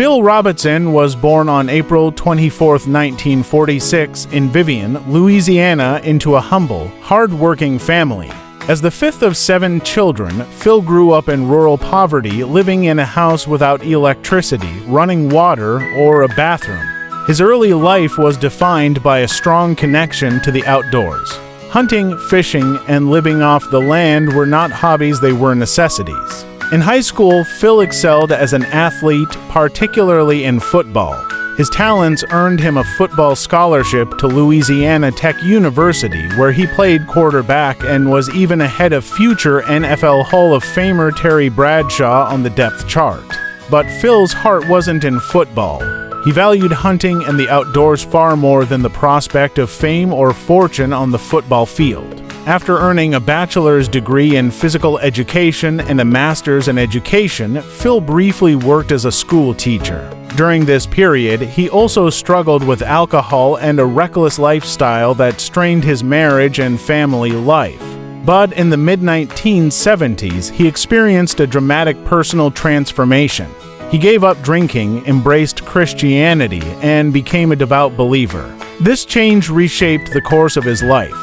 Phil Robertson was born on April 24, 1946, in Vivian, Louisiana, into a humble, hard-working family. As the fifth of 7 children, Phil grew up in rural poverty, living in a house without electricity, running water, or a bathroom. His early life was defined by a strong connection to the outdoors. Hunting, fishing, and living off the land were not hobbies, they were necessities. In high school, Phil excelled as an athlete, particularly in football. His talents earned him a football scholarship to Louisiana Tech University, where he played quarterback and was even ahead of future NFL Hall of Famer Terry Bradshaw on the depth chart. But Phil's heart wasn't in football. He valued hunting and the outdoors far more than the prospect of fame or fortune on the football field. After earning a bachelor's degree in physical education and a master's in education, Phil briefly worked as a school teacher. During this period, he also struggled with alcohol and a reckless lifestyle that strained his marriage and family life. But in the mid-1970s, he experienced a dramatic personal transformation. He gave up drinking, embraced Christianity, and became a devout believer. This change reshaped the course of his life.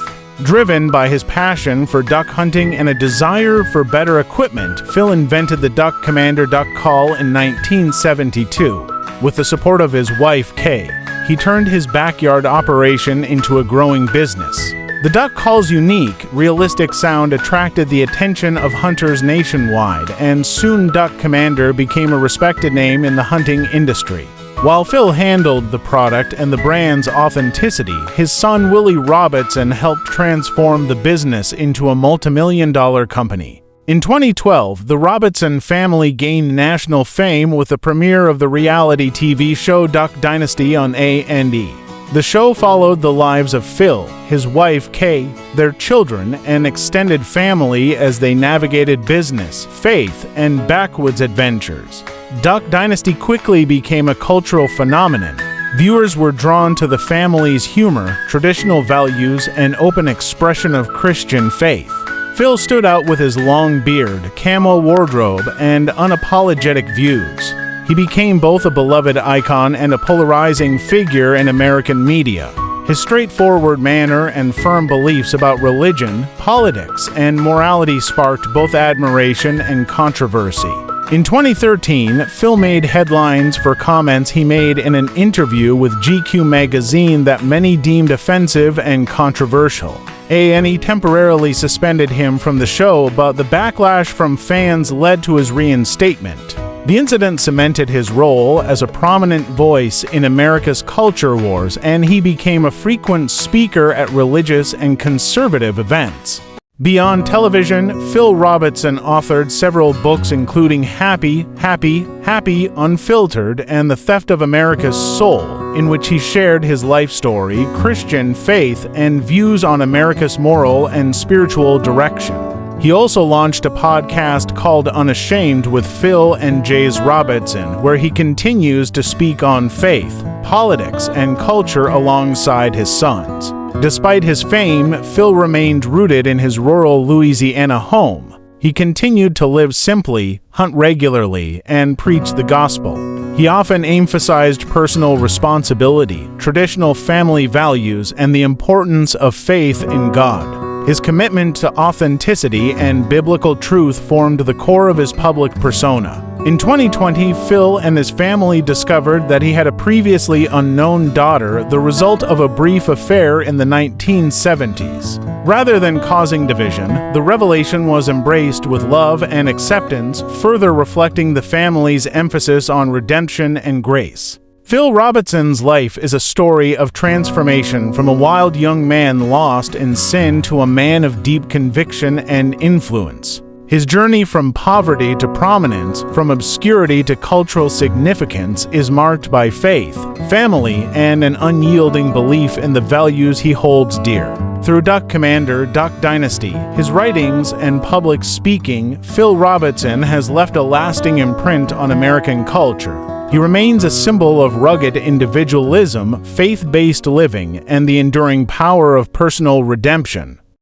Driven by his passion for duck hunting and a desire for better equipment, Phil invented the Duck Commander duck call in 1972. With the support of his wife, Kay, he turned his backyard operation into a growing business. The duck call's unique, realistic sound attracted the attention of hunters nationwide, and soon Duck Commander became a respected name in the hunting industry. While Phil handled the product and the brand's authenticity, his son Willie Robertson helped transform the business into a multimillion-dollar company. In 2012, the Robertson family gained national fame with the premiere of the reality TV show Duck Dynasty on A&E. The show followed the lives of Phil, his wife Kay, their children, and extended family as they navigated business, faith, and backwoods adventures. Duck Dynasty quickly became a cultural phenomenon. Viewers were drawn to the family's humor, traditional values, and open expression of Christian faith. Phil stood out with his long beard, camo wardrobe, and unapologetic views. He became both a beloved icon and a polarizing figure in American media. His straightforward manner and firm beliefs about religion, politics, and morality sparked both admiration and controversy. In 2013, Phil made headlines for comments he made in an interview with GQ magazine that many deemed offensive and controversial. A&E temporarily suspended him from the show, but the backlash from fans led to his reinstatement. The incident cemented his role as a prominent voice in America's culture wars, and he became a frequent speaker at religious and conservative events. Beyond television, Phil Robertson authored several books including Happy, Unfiltered, and The Theft of America's Soul, in which he shared his life story, Christian faith, and views on America's moral and spiritual direction. He also launched a podcast called Unashamed with Phil and Jays Robertson, where he continues to speak on faith, politics, and culture alongside his sons. Despite his fame, Phil remained rooted in his rural Louisiana home. He continued to live simply, hunt regularly, and preach the gospel. He often emphasized personal responsibility, traditional family values, and the importance of faith in God. His commitment to authenticity and biblical truth formed the core of his public persona. In 2020, Phil and his family discovered that he had a previously unknown daughter, the result of a brief affair in the 1970s. Rather than causing division, the revelation was embraced with love and acceptance, further reflecting the family's emphasis on redemption and grace. Phil Robertson's life is a story of transformation from a wild young man lost in sin to a man of deep conviction and influence. His journey from poverty to prominence, from obscurity to cultural significance, is marked by faith, family, and an unyielding belief in the values he holds dear. Through Duck Commander, Duck Dynasty, his writings, and public speaking, Phil Robertson has left a lasting imprint on American culture. He remains a symbol of rugged individualism, faith-based living, and the enduring power of personal redemption.